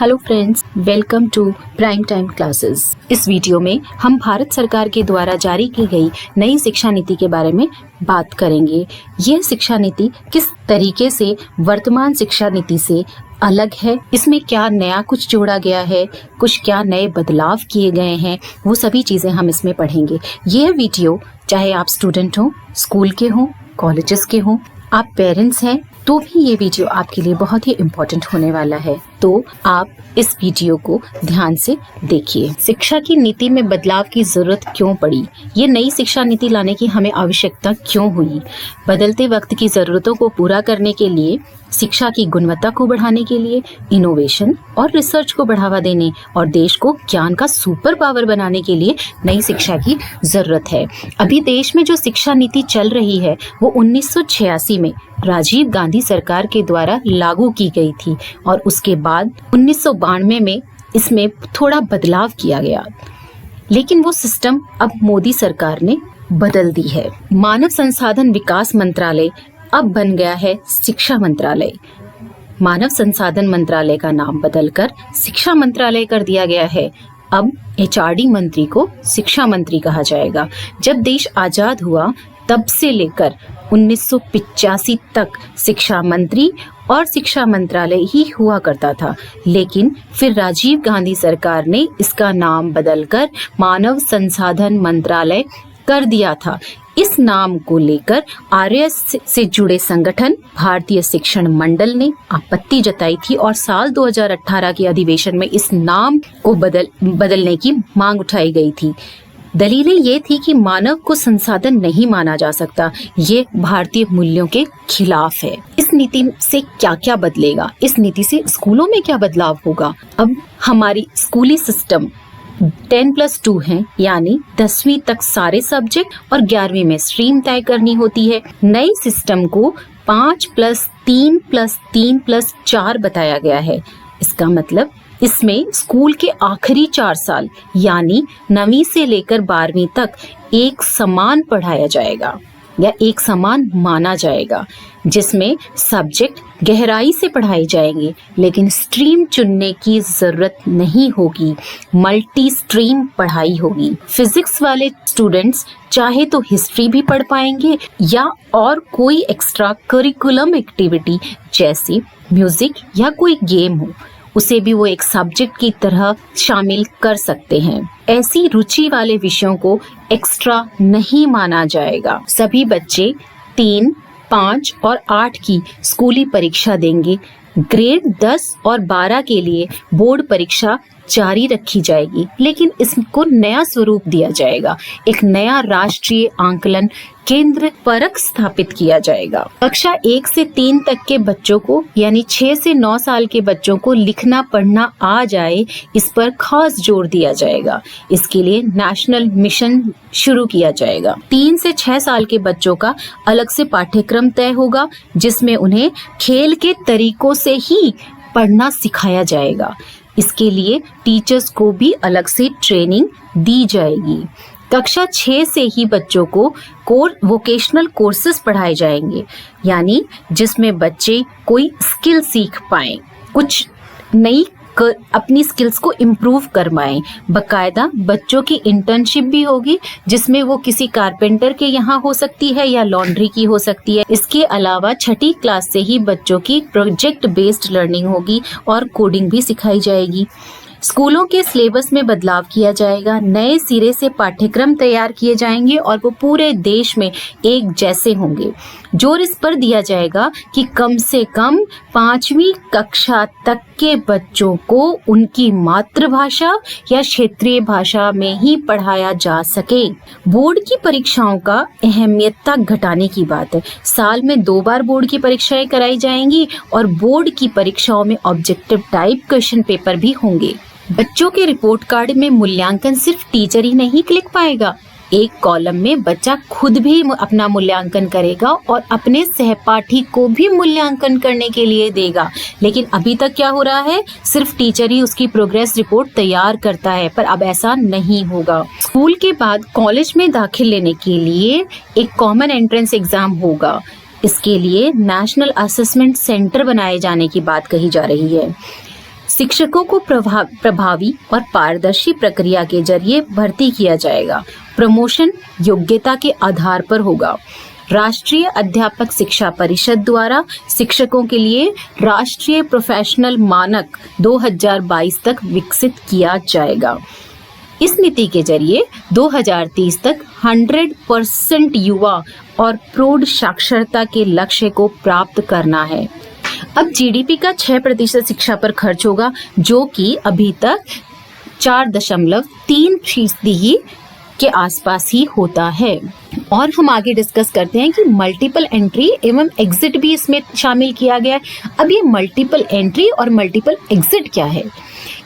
Hello friends, welcome to prime time classes. इस video में हम भारत सरकार के द्वारा जारी की गई नई शिक्षा नीति के बारे में बात करेंगे। यह शिक्षा नीति किस तरीके से वर्तमान शिक्षा नीति से अलग है, इसमें क्या नया कुछ जोड़ा गया है, कुछ क्या नए बदलाव किए गए हैं, वो सभी चीजें हम इसमें पढ़ेंगे। यह वीडियो चाहे आप स्टूडेंट हो, स्कूल के हो, कॉलेजेस के हो, आप पेरेंट्स हैं तो भी ये वीडियो आपके लिए बहुत ही इम्पोर्टेंट होने वाला है, तो आप इस वीडियो को ध्यान से देखिए। शिक्षा की नीति में बदलाव की जरूरत क्यों पड़ी? ये नई शिक्षा नीति लाने की हमें आवश्यकता क्यों हुई? बदलते वक्त की जरूरतों को पूरा करने के लिए, शिक्षा की गुणवत्ता को बढ़ाने के लिए, इनोवेशन और रिसर्च को बढ़ावा देने और देश को ज्ञान का सुपर पावर बनाने के लिए नई शिक्षा की जरूरत है। अभी देश में जो शिक्षा नीति चल रही है वो 1986 में राजीव गांधी सरकार के द्वारा लागू की गई थी और उसके बाद 1992 में इसमें थोड़ा बदलाव किया गया, लेकिन वो सिस्टम अब मोदी सरकार ने बदल दी है। मानव संसाधन विकास मंत्रालय अब बन गया है शिक्षा मंत्रालय। मानव संसाधन मंत्रालय का नाम बदलकर शिक्षा मंत्रालय कर दिया गया है। अब एचआरडी मंत्री को शिक्षा मंत्री कहा जाएगा। जब देश आजाद हुआ तब से लेकर 1985 तक शिक्षा मंत्री और शिक्षा मंत्रालय ही हुआ करता था, लेकिन फिर राजीव गांधी सरकार ने इसका नाम बदलकर मानव संसाधन मंत्रालय कर दिया था। इस नाम को लेकर आरएस से जुड़े संगठन भारतीय शिक्षण मंडल ने आपत्ति जताई थी और साल 2018 के अधिवेशन में इस नाम को बदलने की मांग उठाई गई थी। दलीलें ये थी कि मानव को संसाधन नहीं माना जा सकता, ये भारतीय मूल्यों के खिलाफ है। इस नीति से क्या क्या बदलेगा? इस नीति से स्कूलों में क्या बदलाव होगा? अब हमारी स्कूली सिस्टम 10+2 है, यानी 10वीं तक सारे सब्जेक्ट और 11वीं में स्ट्रीम तय करनी होती है। नई सिस्टम को 5+3+3+4 बताया गया है। इसका मतलब इसमें स्कूल के आखिरी 4 साल यानी 9वीं से लेकर 12वीं तक एक समान पढ़ाया जाएगा या एक समान माना जाएगा, जिसमें सब्जेक्ट गहराई से पढ़ाए जाएंगे, लेकिन स्ट्रीम चुनने की जरूरत नहीं होगी। मल्टी स्ट्रीम पढ़ाई होगी। फिजिक्स वाले स्टूडेंट्स चाहे तो हिस्ट्री भी पढ़ पाएंगे या और कोई एक्स्ट्रा करिकुलम एक्टिविटी जैसे म्यूजिक या कोई गेम हो, उसे भी वो एक सब्जेक्ट की तरह शामिल कर सकते हैं। ऐसी रुचि वाले विषयों को एक्स्ट्रा नहीं माना जाएगा। सभी बच्चे 3, 5 और 8 की स्कूली परीक्षा देंगे। ग्रेड 10 और 12 के लिए बोर्ड परीक्षा जारी रखी जाएगी, लेकिन इसको नया स्वरूप दिया जाएगा। एक नया राष्ट्रीय आंकलन केंद्र परख स्थापित किया जाएगा। कक्षा 1 से 3 तक के बच्चों को यानी 6 से 9 साल के बच्चों को लिखना पढ़ना आ जाए, इस पर खास जोर दिया जाएगा। इसके लिए नेशनल मिशन शुरू किया जाएगा। 3 से 6 साल के बच्चों का अलग से पाठ्यक्रम तय होगा, जिसमें उन्हें खेल के तरीकों से ही पढ़ना सिखाया जाएगा। इसके लिए टीचर्स को भी अलग से ट्रेनिंग दी जाएगी। कक्षा 6 से ही बच्चों को वोकेशनल कोर्सेज पढ़ाए जाएंगे, यानी जिसमें बच्चे कोई स्किल सीख पाएं, कुछ नई अपनी स्किल्स को इम्प्रूव करवाएं। बकायदा बच्चों की इंटर्नशिप भी होगी, जिसमें वो किसी कारपेंटर के यहाँ हो सकती है या लॉन्ड्री की हो सकती है। इसके अलावा 6ठी क्लास से ही बच्चों की प्रोजेक्ट बेस्ड लर्निंग होगी और कोडिंग भी सिखाई जाएगी। स्कूलों के सिलेबस में बदलाव किया जाएगा। नए सिरे से पाठ्यक्रम तैयार किए जाएंगे और वो पूरे देश में एक जैसे होंगे। जोर इस पर दिया जाएगा कि कम से कम 5वीं कक्षा तक के बच्चों को उनकी मातृभाषा या क्षेत्रीय भाषा में ही पढ़ाया जा सके। बोर्ड की परीक्षाओं का अहमियत घटाने की बात है। साल में 2 बार बोर्ड की परीक्षाएं कराई जाएंगी और बोर्ड की परीक्षाओं में ऑब्जेक्टिव टाइप क्वेश्चन पेपर भी होंगे। बच्चों के रिपोर्ट कार्ड में मूल्यांकन सिर्फ टीचर ही नहीं लिख पाएगा। एक कॉलम में बच्चा खुद भी अपना मूल्यांकन करेगा और अपने सहपाठी को भी मूल्यांकन करने के लिए देगा। लेकिन अभी तक क्या हो रहा है, सिर्फ टीचर ही उसकी प्रोग्रेस रिपोर्ट तैयार करता है, पर अब ऐसा नहीं होगा। स्कूल के बाद कॉलेज में दाखिल लेने के लिए एक कॉमन एंट्रेंस एग्जाम होगा। इसके लिए नेशनल असेसमेंट सेंटर बनाए जाने की बात कही जा रही है। शिक्षकों को प्रभावी और पारदर्शी प्रक्रिया के जरिए भर्ती किया जाएगा। प्रमोशन योग्यता के आधार पर होगा। राष्ट्रीय अध्यापक शिक्षा परिषद द्वारा शिक्षकों के लिए राष्ट्रीय प्रोफेशनल मानक 2022 तक विकसित किया जाएगा। इस नीति के जरिए 2030 तक 100% युवा और प्रौढ़ साक्षरता के लक्ष्य को प्राप्त करना है। अब जीडीपी का 6% शिक्षा पर खर्च होगा, जो कि अभी तक 4.3% के आसपास ही होता है। और हम आगे डिस्कस करते हैं कि मल्टीपल एंट्री एवं एग्जिट भी इसमें शामिल किया गया है। अब ये मल्टीपल एंट्री और मल्टीपल एग्जिट क्या है?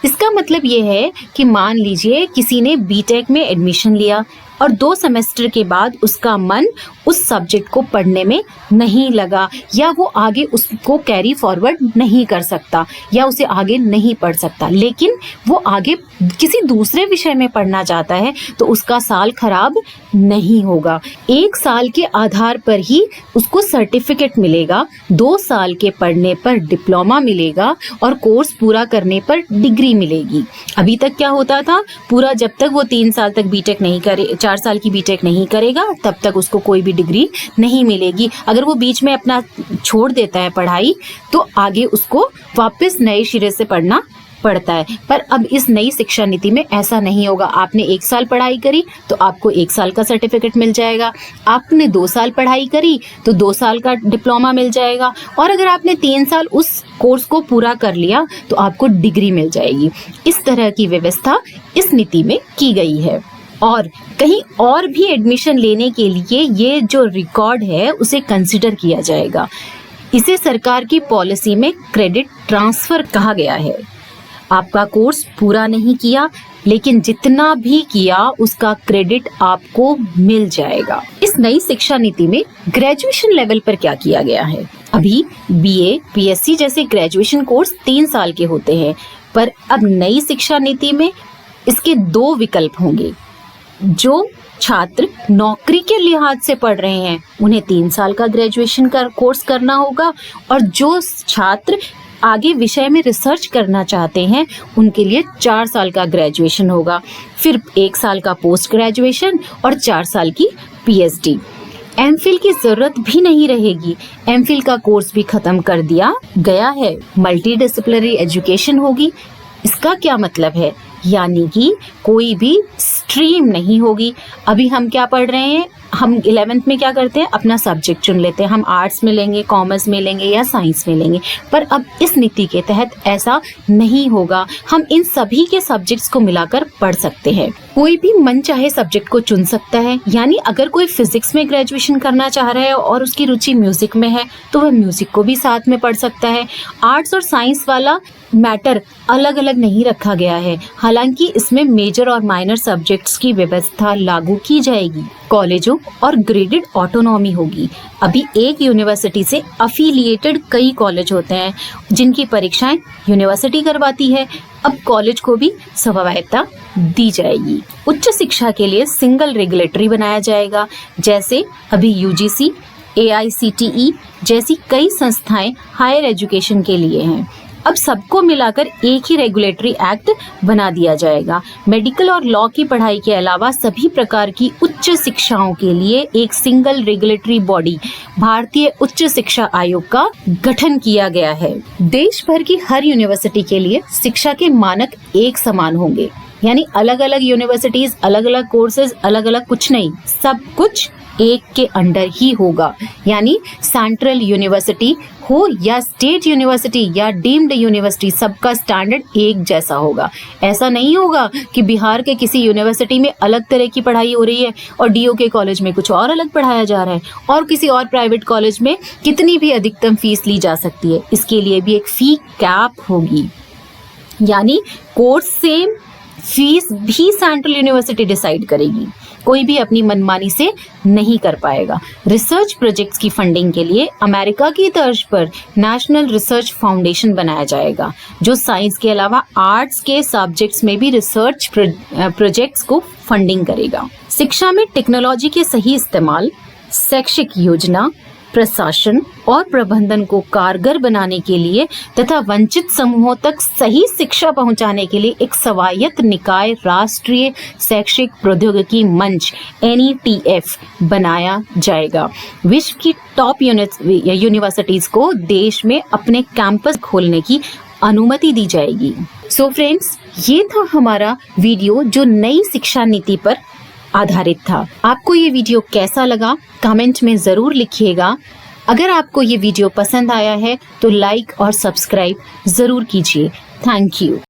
इसका मतलब ये है कि मान लीजिए किसी ने बीटेक में एडमिशन लिया और 2 सेमेस्टर के बाद उसका मन उस सब्जेक्ट को पढ़ने में नहीं लगा, या वो आगे उसको कैरी फॉरवर्ड नहीं कर सकता, या उसे आगे नहीं पढ़ सकता, लेकिन वो आगे किसी दूसरे विषय में पढ़ना चाहता है, तो उसका साल खराब नहीं होगा। 1 साल के आधार पर ही उसको सर्टिफिकेट मिलेगा, 2 साल के पढ़ने पर डिप्लोमा मिलेगा और कोर्स पूरा करने पर डिग्री मिलेगी। अभी तक क्या होता था, पूरा जब तक वो 3 साल तक बीटेक नहीं करे, 4 साल की बीटेक नहीं करेगा, तब तक उसको कोई भी डिग्री नहीं मिलेगी। अगर वो बीच में अपना छोड़ देता है पढ़ाई, तो आगे उसको वापस नए सिरे से पढ़ना पड़ता है। पर अब इस नई शिक्षा नीति में ऐसा नहीं होगा। आपने 1 साल पढ़ाई करी तो आपको 1 साल का सर्टिफिकेट मिल जाएगा, आपने 2 साल पढ़ाई करी तो 2 साल का डिप्लोमा मिल जाएगा, और अगर आपने 3 साल उस कोर्स को पूरा कर लिया तो आपको डिग्री मिल जाएगी। इस तरह की व्यवस्था इस नीति में की गई है। और कहीं और भी एडमिशन लेने के लिए ये जो रिकॉर्ड है उसे कंसिडर किया जाएगा। इसे सरकार की पॉलिसी में क्रेडिट ट्रांसफर कहा गया है। आपका कोर्स पूरा नहीं किया, लेकिन जितना भी किया उसका क्रेडिट आपको मिल जाएगा। इस नई शिक्षा नीति में ग्रेजुएशन लेवल पर क्या किया गया है? अभी बीए, पीएससी जैसे ग्रेजुएशन कोर्स 3 साल के होते हैं, पर अब नई शिक्षा नीति में इसके 2 विकल्प होंगे। जो छात्र नौकरी के लिहाज से पढ़ रहे हैं उन्हें 3 साल का ग्रेजुएशन का कोर्स करना होगा, और जो छात्र आगे विषय में रिसर्च करना चाहते हैं उनके लिए 4 साल का ग्रेजुएशन होगा, फिर 1 साल का पोस्ट ग्रेजुएशन और 4 साल की पीएचडी। एमफिल की जरूरत भी नहीं रहेगी, एमफिल का कोर्स भी खत्म कर दिया गया है। मल्टी डिसिप्लिनरी एजुकेशन होगी। इसका क्या मतलब है? यानी कि कोई भी स्ट्रीम नहीं होगी। अभी हम क्या पढ़ रहे हैं, हम 11th में क्या करते हैं, अपना सब्जेक्ट चुन लेते हैं, हम आर्ट्स में लेंगे, कॉमर्स में लेंगे या साइंस में लेंगे। पर अब इस नीति के तहत ऐसा नहीं होगा, हम इन सभी के सब्जेक्ट्स को मिलाकर पढ़ सकते हैं। कोई भी मन चाहे सब्जेक्ट को चुन सकता है। यानी अगर कोई फिजिक्स में ग्रेजुएशन करना चाह रहा है और उसकी रुचि म्यूजिक में है तो वह म्यूजिक को भी साथ में पढ़ सकता है। आर्ट्स और साइंस वाला मैटर अलग अलग नहीं रखा गया है, हालांकि इसमें मेजर और माइनर सब्जेक्ट्स की व्यवस्था लागू की जाएगी। कॉलेजों और ग्रेडेड ऑटोनॉमी होगी। अभी एक यूनिवर्सिटी से अफिलिएटेड कई कॉलेज होते हैं जिनकी परीक्षाएं यूनिवर्सिटी करवाती है। अब कॉलेज को भी स्वायत्तता दी जाएगी। उच्च शिक्षा के लिए सिंगल रेगुलेटरी बनाया जाएगा, जैसे अभी यूजीसी, एआईसीटीई जैसी कई संस्थाएं हायर एजुकेशन के लिए हैं। अब सबको मिलाकर एक ही रेगुलेटरी एक्ट बना दिया जाएगा। मेडिकल और लॉ की पढ़ाई के अलावा सभी प्रकार की उच्च शिक्षाओं के लिए एक सिंगल रेगुलेटरी बॉडी भारतीय उच्च शिक्षा आयोग का गठन किया गया है। देश भर की हर यूनिवर्सिटी के लिए शिक्षा के मानक एक समान होंगे, यानी अलग अलग यूनिवर्सिटीज, अलग अलग कोर्सेज, अलग अलग कुछ नहीं, सब कुछ एक के अंडर ही होगा। यानी सेंट्रल यूनिवर्सिटी हो या स्टेट यूनिवर्सिटी या डीम्ड यूनिवर्सिटी, सबका स्टैंडर्ड एक जैसा होगा। ऐसा नहीं होगा कि बिहार के किसी यूनिवर्सिटी में अलग तरह की पढ़ाई हो रही है और डीओ के कॉलेज में कुछ और अलग पढ़ाया जा रहा है, और किसी और प्राइवेट कॉलेज में कितनी भी अधिकतम फीस ली जा सकती है। इसके लिए भी एक फी कैप होगी, यानी कोर्स सेम, फीस भी सेंट्रल यूनिवर्सिटी डिसाइड करेगी, कोई भी अपनी मनमानी से नहीं कर पाएगा। रिसर्च प्रोजेक्ट्स की फंडिंग के लिए अमेरिका की तर्ज पर नेशनल रिसर्च फाउंडेशन बनाया जाएगा, जो साइंस के अलावा आर्ट्स के सब्जेक्ट्स में भी रिसर्च प्रोजेक्ट्स को फंडिंग करेगा। शिक्षा में टेक्नोलॉजी के सही इस्तेमाल, शैक्षिक योजना, प्रशासन और प्रबंधन को कारगर बनाने के लिए तथा वंचित समूहों तक सही शिक्षा पहुंचाने के लिए एक स्वायत्त निकाय राष्ट्रीय शैक्षिक प्रौद्योगिकी मंच NETF बनाया जाएगा। विश्व की टॉप यूनिवर्सिटीज को देश में अपने कैंपस खोलने की अनुमति दी जाएगी। सो फ्रेंड्स, ये था हमारा वीडियो जो नई शिक्षा नीति पर आधारित था। आपको ये वीडियो कैसा लगा कमेंट में जरूर लिखिएगा। अगर आपको ये वीडियो पसंद आया है तो लाइक और सब्सक्राइब जरूर कीजिए। Thank you.